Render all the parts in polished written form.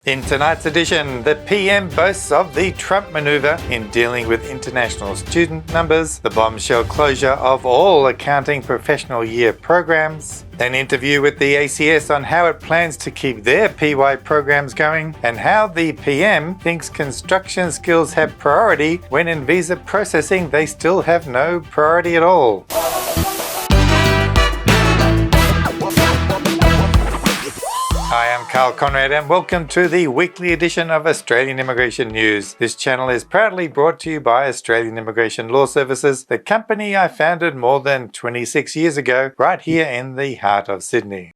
In tonight's edition, the PM boasts of the Trump maneuver in dealing with international student numbers, the bombshell closure of all accounting professional year programs, an interview with the ACS on how it plans to keep their PY programs going, and how the PM thinks construction skills have priority when in visa processing they still have no priority at all. Hi, I'm Karl Konrad and welcome to the weekly edition of Australian Immigration News. This channel is proudly brought to you by Australian Immigration Law Services, the company I founded more than 26 years ago, right here in the heart of Sydney.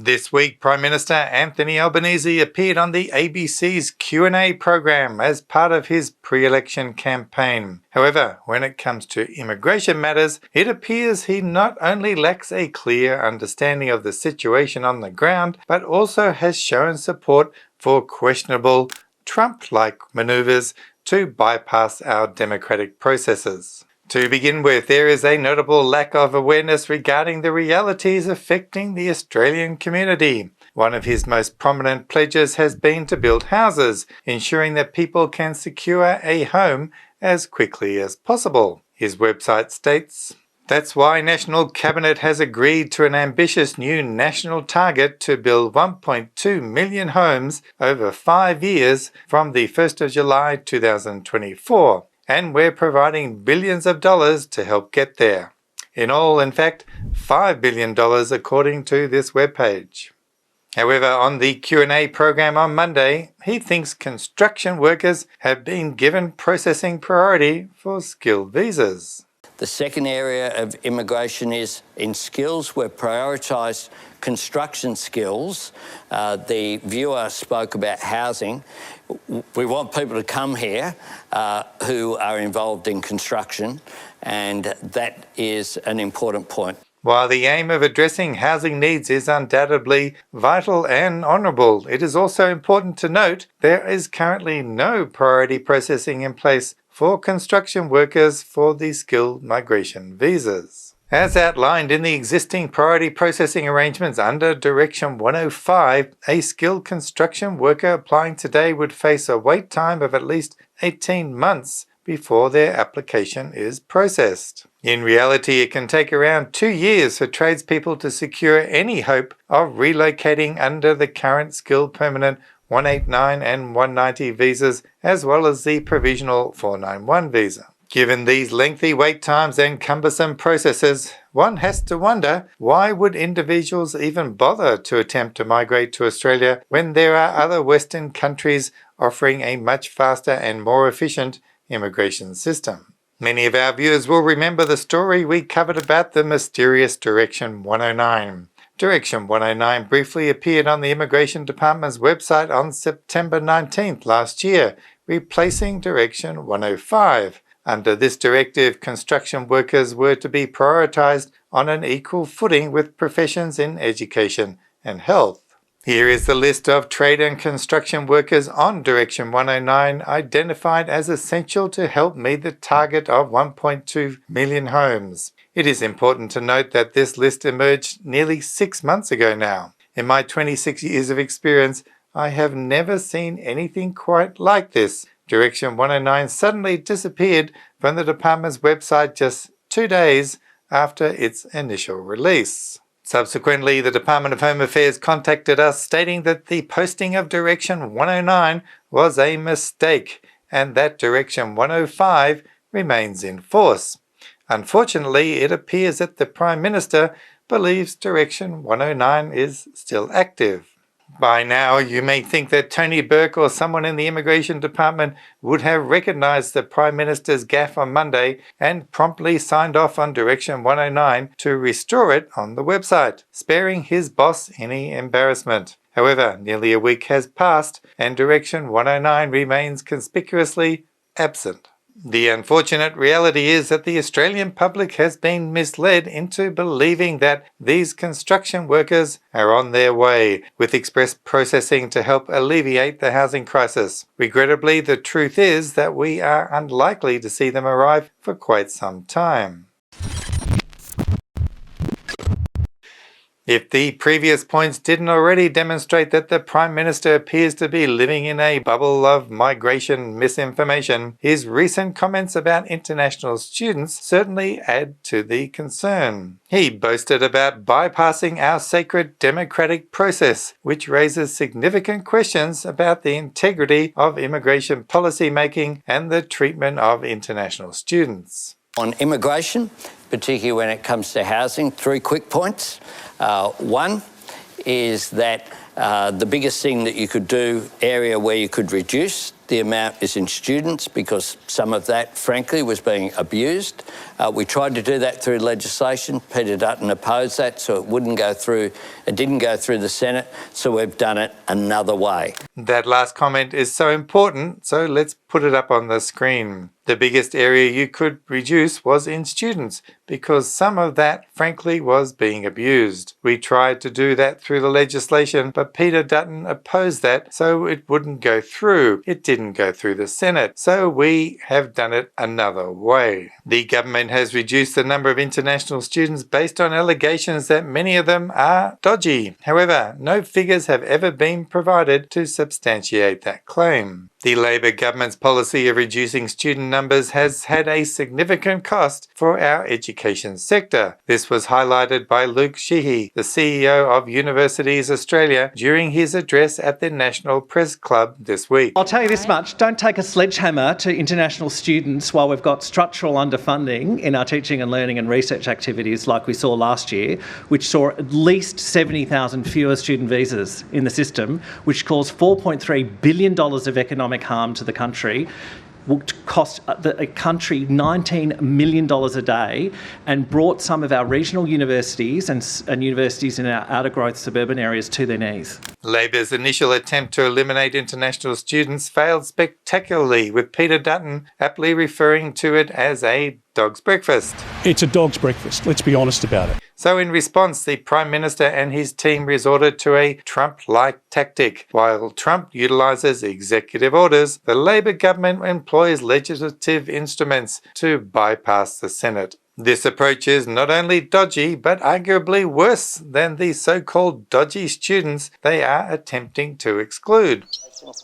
This week, Prime Minister Anthony Albanese appeared on the ABC's Q&A program as part of his pre-election campaign. However, when it comes to immigration matters, it appears he not only lacks a clear understanding of the situation on the ground, but also has shown support for questionable Trump-like maneuvers to bypass our democratic processes. To begin with, there is a notable lack of awareness regarding the realities affecting the Australian community. One of his most prominent pledges has been to build houses, ensuring that people can secure a home as quickly as possible. His website states, "That's why National Cabinet has agreed to an ambitious new national target to build 1.2 million homes over 5 years from the 1st of July 2024. And we're providing billions of dollars to help get there. In all, in fact, $5 billion according to this webpage." However, on the Q&A program on Monday, he thinks construction workers have been given processing priority for skilled visas. The second area of immigration is in skills. We've prioritised construction skills. The viewer spoke about housing. We want people to come here who are involved in construction, and that is an important point. While the aim of addressing housing needs is undoubtedly vital and honourable, it is also important to note there is currently no priority processing in place for construction workers for the skilled migration visas. As outlined in the existing priority processing arrangements under Direction 105, a skilled construction worker applying today would face a wait time of at least 18 months before their application is processed. In reality, it can take around 2 years for tradespeople to secure any hope of relocating under the current skilled permanent 189 and 190 visas, as well as the provisional 491 visa. Given these lengthy wait times and cumbersome processes, one has to wonder, why would individuals even bother to attempt to migrate to Australia when there are other Western countries offering a much faster and more efficient immigration system? Many of our viewers will remember the story we covered about the mysterious Direction 109. Direction 109 briefly appeared on the Immigration Department's website on September 19th last year, replacing Direction 105. Under this directive, construction workers were to be prioritised on an equal footing with professions in education and health. Here is the list of trade and construction workers on Direction 109 identified as essential to help meet the target of 1.2 million homes. It is important to note that this list emerged nearly 6 months ago now. In my 26 years of experience, I have never seen anything quite like this. Direction 109 suddenly disappeared from the department's website just 2 days after its initial release. Subsequently, the Department of Home Affairs contacted us stating that the posting of Direction 109 was a mistake and that Direction 105 remains in force. Unfortunately, it appears that the Prime Minister believes Direction 109 is still active. By now, you may think that Tony Burke or someone in the Immigration Department would have recognised the Prime Minister's gaffe on Monday and promptly signed off on Direction 109 to restore it on the website, sparing his boss any embarrassment. However, nearly a week has passed and Direction 109 remains conspicuously absent. The unfortunate reality is that the Australian public has been misled into believing that these construction workers are on their way, with express processing to help alleviate the housing crisis. Regrettably, the truth is that we are unlikely to see them arrive for quite some time. If the previous points didn't already demonstrate that the Prime Minister appears to be living in a bubble of migration misinformation, his recent comments about international students certainly add to the concern. He boasted about bypassing our sacred democratic process, which raises significant questions about the integrity of immigration policy making and the treatment of international students. On immigration, particularly when it comes to housing, 3 quick points. One is that the biggest thing that you could do, area where you could reduce the amount, is in students, because some of that, frankly, was being abused. We tried to do that through legislation. Peter Dutton opposed that, so it wouldn't go through. It didn't go through the Senate, so we've done it another way. That last comment is so important, so let's put it up on the screen. The biggest area you could reduce was in students, because some of that, frankly, was being abused. We tried to do that through the legislation, but Peter Dutton opposed that, so it wouldn't go through. It didn't go through the Senate, so we have done it another way. The government has reduced the number of international students based on allegations that many of them are dodgy. However, no figures have ever been provided to substantiate that claim. The Labor government's policy of reducing student numbers has had a significant cost for our education sector. This was highlighted by Luke Sheehy, the CEO of Universities Australia, during his address at the National Press Club this week. I'll tell you this much, don't take a sledgehammer to international students while we've got structural underfunding in our teaching and learning and research activities like we saw last year, which saw at least 70,000 fewer student visas in the system, which caused $4.3 billion of economic harm to the country, will cost the country $19 million a day, and brought some of our regional universities and universities in our outer growth suburban areas to their knees. Labor's initial attempt to eliminate international students failed spectacularly, with Peter Dutton aptly referring to it as a dog's breakfast. It's a dog's breakfast, let's be honest about it. So in response, the Prime Minister and his team resorted to a Trump-like tactic. While Trump utilises executive orders, the Labor government employs legislative instruments to bypass the Senate. This approach is not only dodgy, but arguably worse than the so-called dodgy students they are attempting to exclude.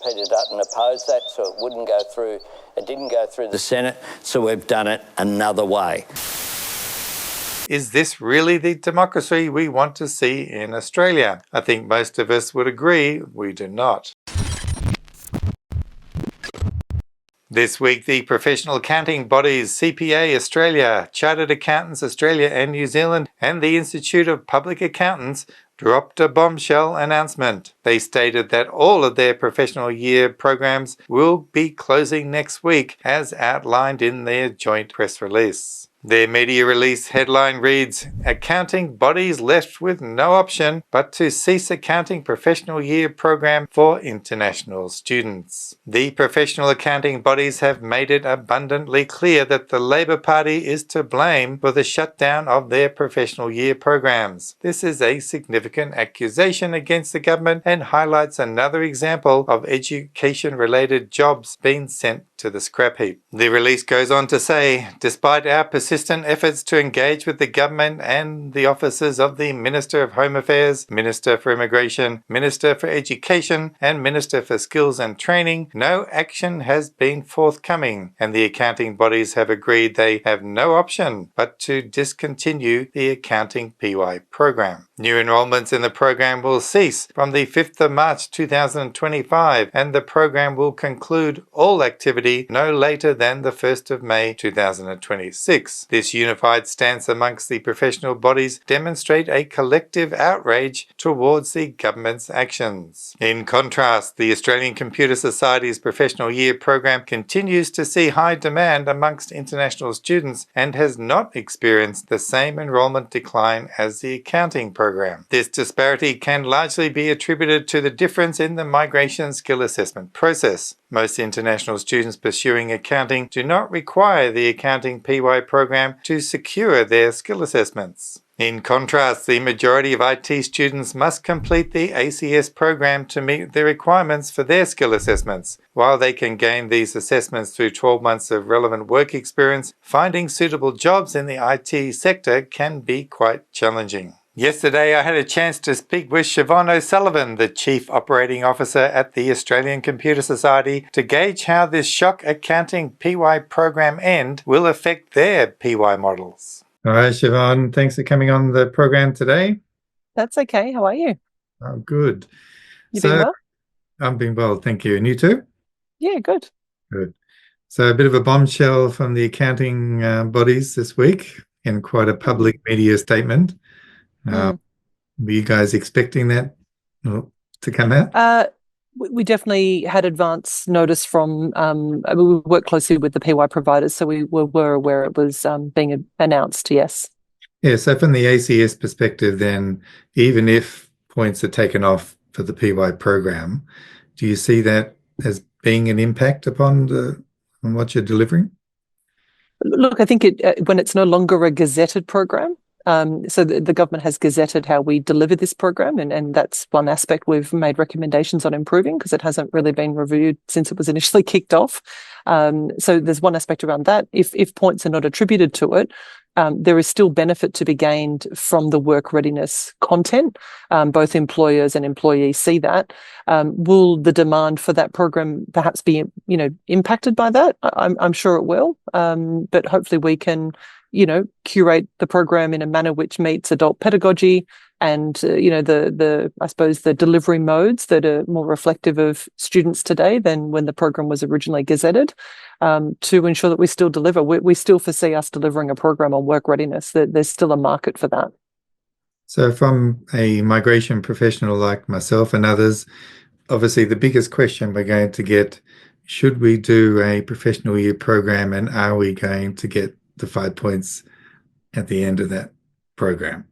Peter Dutton opposed that, so it wouldn't go through. It didn't go through the Senate, so we've done it another way. Is this really the democracy we want to see in Australia? I think most of us would agree we do not. This week, the professional accounting bodies CPA Australia, Chartered Accountants Australia and New Zealand, and the Institute of Public Accountants dropped a bombshell announcement. They stated that all of their professional year programs will be closing next week, as outlined in their joint press release. Their media release headline reads, "Accounting bodies left with no option but to cease accounting professional year program for international students." The professional accounting bodies have made it abundantly clear that the Labor Party is to blame for the shutdown of their professional year programs. This is a significant accusation against the government and highlights another example of education-related jobs being sent to the scrap heap. The release goes on to say, despite our persistent efforts to engage with the government and the offices of the Minister of Home Affairs, Minister for Immigration, Minister for Education, and Minister for Skills and Training, no action has been forthcoming, and the accounting bodies have agreed they have no option but to discontinue the Accounting PYP program. New enrolments in the program will cease from the 5th of March 2025, and the program will conclude all activity no later than the 1st of May 2026. This unified stance amongst the professional bodies demonstrate a collective outrage towards the government's actions. In contrast, the Australian Computer Society's professional year program continues to see high demand amongst international students and has not experienced the same enrolment decline as the accounting program. This disparity can largely be attributed to the difference in the migration skill assessment process. Most international students pursuing accounting do not require the Accounting PYP program to secure their skill assessments. In contrast, the majority of IT students must complete the ACS program to meet the requirements for their skill assessments. While they can gain these assessments through 12 months of relevant work experience, finding suitable jobs in the IT sector can be quite challenging. Yesterday, I had a chance to speak with Siobhan O'Sullivan, the Chief Operating Officer at the Australian Computer Society, to gauge how this shock accounting PY program end will affect their PY models. All right, Siobhan, thanks for coming on the program today. That's okay. How are you? Oh, good. You been well? I'm being well, thank you. And you too? Yeah, good. Good. So a bit of a bombshell from the accounting bodies this week in quite a public media statement. Were you guys expecting that to come out? We definitely had advance notice from, we work closely with the PY providers, so we were aware it was being announced, yes. Yeah, so from the ACS perspective then, even if points are taken off for the PY program, do you see that as being an impact upon what you're delivering? Look, I think when it's no longer a gazetted program, so the government has gazetted how we deliver this program, and that's one aspect we've made recommendations on improving because it hasn't really been reviewed since it was initially kicked off. So there's one aspect around that. If points are not attributed to it, there is still benefit to be gained from the work readiness content. Both employers and employees see that. Will the demand for that program perhaps be, impacted by that? I'm sure it will. But hopefully we can, curate the program in a manner which meets adult pedagogy and, I suppose the delivery modes that are more reflective of students today than when the program was originally gazetted, to ensure that we still deliver. We still foresee us delivering a program on work readiness. There's still a market for that. So from a migration professional like myself and others, obviously the biggest question we're going to get, should we do a professional year program and are we going to get the 5 points at the end of that program?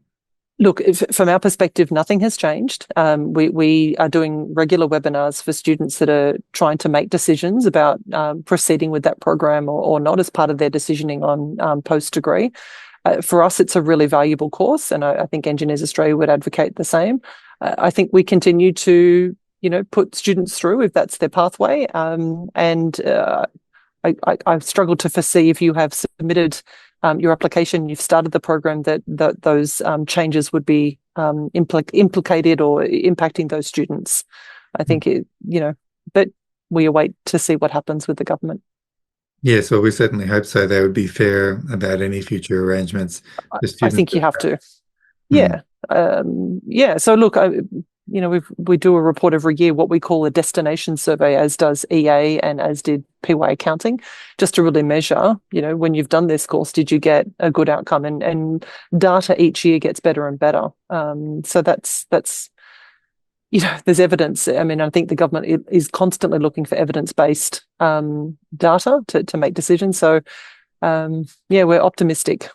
Look, from our perspective, nothing has changed. We are doing regular webinars for students that are trying to make decisions about proceeding with that program or not as part of their decisioning on post-degree. For us, it's a really valuable course, and I think Engineers Australia would advocate the same. I think we continue to, put students through if that's their pathway. I've struggled to foresee if you have submitted your application, you've started the program, that those changes would be implicated or impacting those students. I think, but we await to see what happens with the government. Yes, well, we certainly hope so. They would be fair about any future arrangements. I think you have to. Yeah. So look, we do a report every year, what we call a destination survey, as does EA and as did PY Accounting, just to really measure, when you've done this course, did you get a good outcome? And data each year gets better and better. So that's there's evidence. I mean, I think the government is constantly looking for evidence-based data to make decisions. So we're optimistic.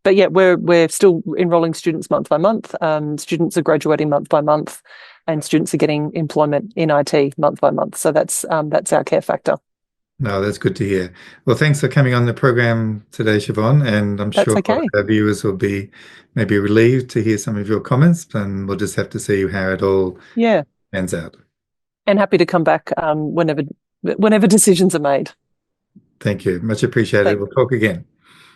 But yeah, we're still enrolling students month by month. Students are graduating month by month, and students are getting employment in IT month by month. So that's our care factor. No, that's good to hear. Well, thanks for coming on the program today, Siobhan, and I'm sure our viewers will be maybe relieved to hear some of your comments, and we'll just have to see how it all pans out. And happy to come back whenever decisions are made. Thank you. Much appreciated. We'll talk again.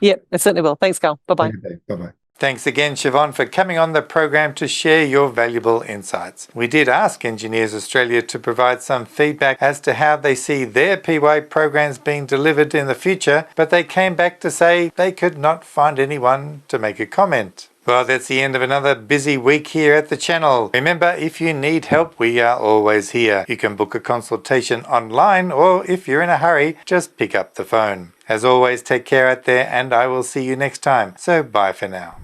Yep, I certainly will. Thanks, Karl. Bye-bye. Okay, bye-bye. Thanks again, Siobhan, for coming on the program to share your valuable insights. We did ask Engineers Australia to provide some feedback as to how they see their PY programs being delivered in the future, but they came back to say they could not find anyone to make a comment. Well, that's the end of another busy week here at the channel. Remember, if you need help, we are always here. You can book a consultation online, or if you're in a hurry, just pick up the phone. As always, take care out there, and I will see you next time. So bye for now.